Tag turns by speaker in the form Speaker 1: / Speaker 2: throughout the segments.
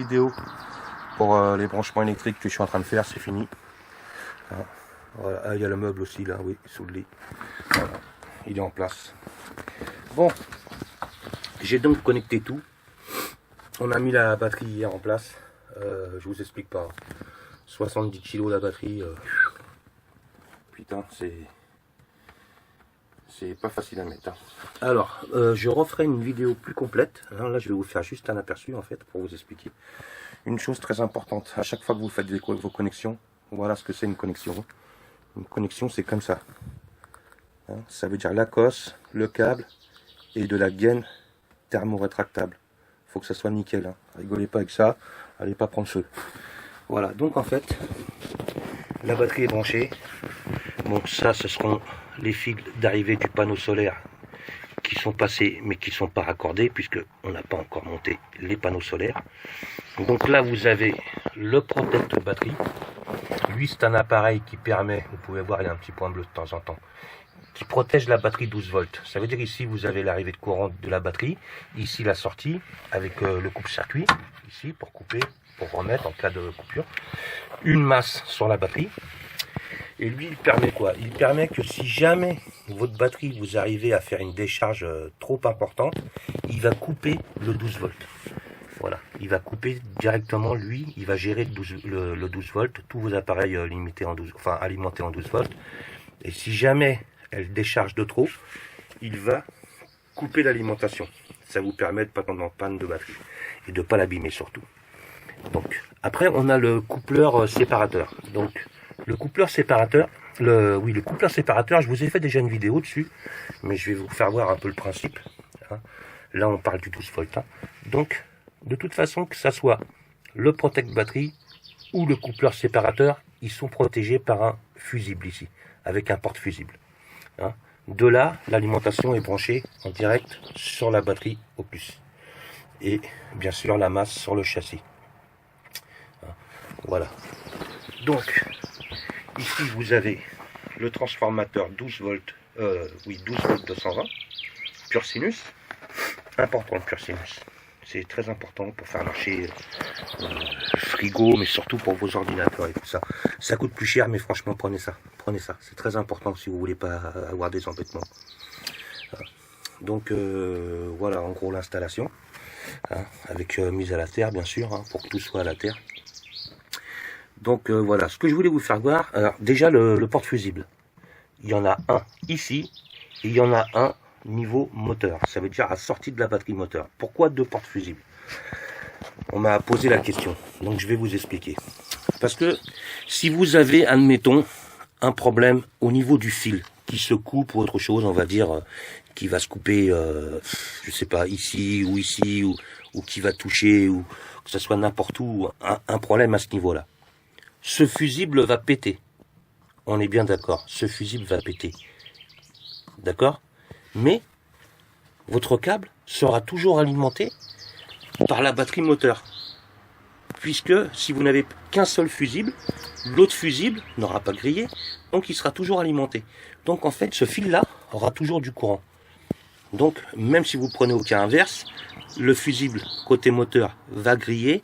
Speaker 1: vidéo pour les branchements électriques que je suis en train de faire, c'est fini. Voilà. Ah, il y a le meuble aussi là, oui, sous le lit. Voilà. Il est en place. Bon, j'ai donc connecté tout. On a mis la batterie hier en place. Je vous explique pas. 70 kg la batterie. Putain, c'est pas facile à mettre. Hein. Alors, je referai une vidéo plus complète. Là, je vais vous faire juste un aperçu en fait pour vous expliquer. Une chose très importante, à chaque fois que vous faites vos connexions, voilà ce que c'est une connexion. Une connexion, c'est comme ça. Hein, ça veut dire la cosse, le câble et de la gaine thermorétractable. Il faut que ça soit nickel. Hein. Rigolez pas avec ça, allez pas prendre feu. Voilà, donc en fait, la batterie est branchée. Bon, ça, ce seront les fils d'arrivée du panneau solaire qui sont passés, mais qui ne sont pas raccordés, puisque on n'a pas encore monté les panneaux solaires. Donc là, vous avez le protect batterie. Lui, c'est un appareil qui permet, vous pouvez voir, il y a un petit point bleu de temps en temps, qui protège la batterie 12 volts. Ça veut dire ici, vous avez l'arrivée de courant de la batterie, ici la sortie, avec le coupe-circuit, ici, pour couper, pour remettre en cas de coupure, une masse sur la batterie. Et lui, il permet quoi? Il permet que si jamais votre batterie, vous arrivez à faire une décharge trop importante, il va couper le 12 volts. Voilà, il va couper directement, lui, il va gérer le 12 volts, tous vos appareils limités en 12, enfin alimentés en 12 volts. Et si jamais elle décharge de trop, il va couper l'alimentation. Ça vous permet de ne pas tomber en panne de batterie et de ne pas l'abîmer surtout. Donc, après, on a le coupleur séparateur. Donc, le coupleur séparateur, le coupleur séparateur, je vous ai fait déjà une vidéo dessus, mais je vais vous faire voir un peu le principe. Hein. Là, on parle du 12 volts. Hein. Donc, de toute façon, que ça soit le protect batterie ou le coupleur séparateur, ils sont protégés par un fusible ici, avec un porte-fusible. Hein. De là, l'alimentation est branchée en direct sur la batterie au plus. Et bien sûr, la masse sur le châssis. Hein. Voilà. Donc, ici, vous avez le transformateur 12 volts, 12 volts 220, pur sinus. Important le pur sinus. C'est très important pour faire marcher frigo, mais surtout pour vos ordinateurs et tout ça. Ça coûte plus cher, mais franchement, prenez ça. Prenez ça. C'est très important si vous voulez pas avoir des embêtements. Donc, voilà, en gros, l'installation. Hein, avec mise à la terre, bien sûr, hein, pour que tout soit à la terre. Donc, voilà. Ce que je voulais vous faire voir, alors, déjà, le porte-fusible. Il y en a un ici, et il y en a un niveau moteur, ça veut dire à sortie de la batterie moteur. Pourquoi deux portes fusibles? On m'a posé la question, donc je vais vous expliquer. Parce que si vous avez, admettons, un problème au niveau du fil qui se coupe ou autre chose, on va dire, qui va se couper, je sais pas, ici, ou qui va toucher, ou que ce soit n'importe où, un problème à ce niveau-là. Ce fusible va péter. On est bien d'accord, ce fusible va péter. D'accord? Mais votre câble sera toujours alimenté par la batterie moteur. Puisque si vous n'avez qu'un seul fusible, l'autre fusible n'aura pas grillé, donc il sera toujours alimenté. Donc en fait, ce fil-là aura toujours du courant. Donc même si vous prenez au cas inverse, le fusible côté moteur va griller,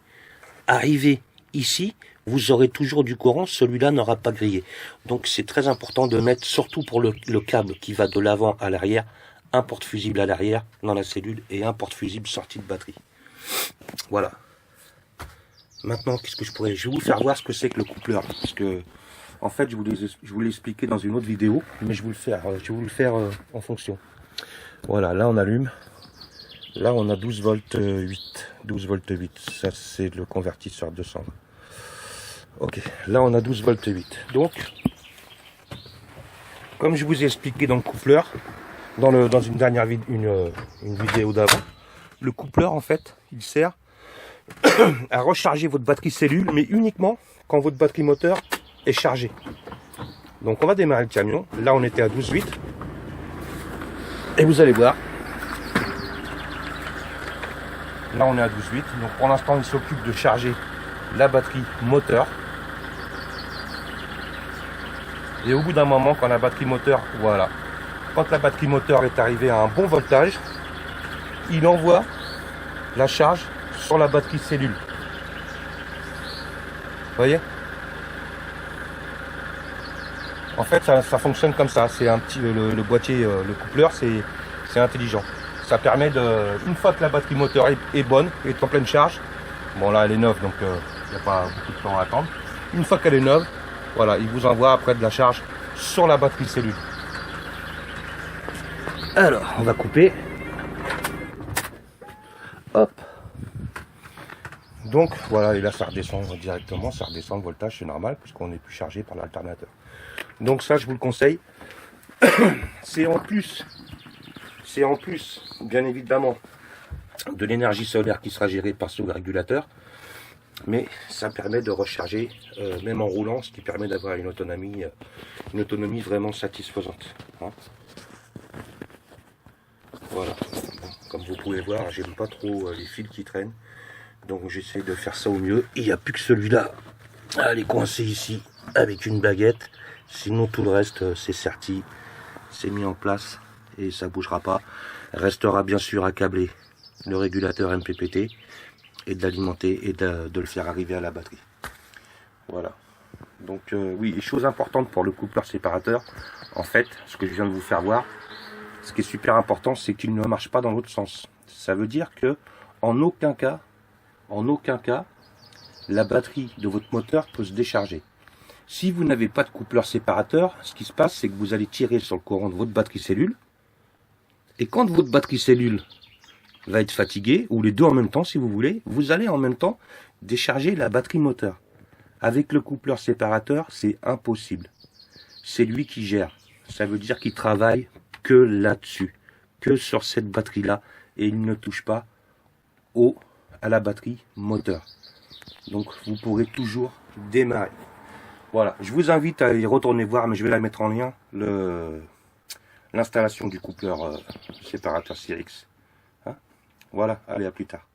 Speaker 1: arriver ici, vous aurez toujours du courant, celui-là n'aura pas grillé. Donc c'est très important de mettre, surtout pour le câble qui va de l'avant à l'arrière, un porte-fusible à l'arrière dans la cellule et un porte-fusible sorti de batterie. Voilà. Maintenant, qu'est-ce que je pourrais... Je vais vous faire voir ce que c'est que le coupleur. Parce que, en fait, je vous l'ai expliqué dans une autre vidéo, mais je vais vous le faire en fonction. Voilà, là on allume. Là on a 12 volts 8. 12 volts 8. Ça c'est le convertisseur 220. Ok, là on a 12 volts 8. Donc, comme je vous ai expliqué dans le coupleur, dans une dernière une vidéo d'avant, le coupleur en fait, il sert à recharger votre batterie cellule, mais uniquement quand votre batterie moteur est chargée. Donc on va démarrer le camion. Là on était à 12,8. Et vous allez voir. Là on est à 12,8. Donc pour l'instant il s'occupe de charger la batterie moteur. Et au bout d'un moment, quand la batterie moteur, voilà, quand la batterie moteur est arrivée à un bon voltage, il envoie la charge sur la batterie cellule. voyez? En fait, ça fonctionne comme ça. C'est un petit le boîtier, le coupleur, c'est intelligent. Ça permet de, une fois que la batterie moteur est bonne, est en pleine charge. Bon là, elle est neuve, donc il n'y a pas beaucoup de temps à attendre. Une fois qu'elle est neuve, voilà, il vous envoie après de la charge sur la batterie cellule. Alors, on va couper. Hop. Donc voilà, et là ça redescend directement, ça redescend le voltage, c'est normal, puisqu'on n'est plus chargé par l'alternateur. Donc ça, je vous le conseille. C'est en plus, bien évidemment, de l'énergie solaire qui sera gérée par ce régulateur. Mais ça permet de recharger, même en roulant, ce qui permet d'avoir une autonomie vraiment satisfaisante. Hein. Voilà. Comme vous pouvez voir, j'aime pas trop les fils qui traînent. Donc j'essaie de faire ça au mieux. Il n'y a plus que celui-là à aller coincer ici avec une baguette. Sinon tout le reste c'est serti, c'est mis en place et ça bougera pas. Restera bien sûr à câbler le régulateur MPPT et de l'alimenter et de le faire arriver à la batterie. Voilà. Donc oui, chose importante pour le coupleur séparateur, en fait, ce que je viens de vous faire voir, ce qui est super important, c'est qu'il ne marche pas dans l'autre sens. Ça veut dire que en aucun cas, la batterie de votre moteur peut se décharger. Si vous n'avez pas de coupleur séparateur, ce qui se passe, c'est que vous allez tirer sur le courant de votre batterie cellule. Et quand votre batterie cellule va être fatiguée, ou les deux en même temps si vous voulez, vous allez en même temps décharger la batterie moteur. Avec le coupleur séparateur, c'est impossible. C'est lui qui gère. Ça veut dire qu'il travaille que là-dessus, que sur cette batterie-là, et il ne touche pas à la batterie moteur. Donc vous pourrez toujours démarrer. Voilà, je vous invite à y retourner voir, mais je vais la mettre en lien, l'installation du coupleur séparateur Sirix. Hein, voilà, allez, à plus tard.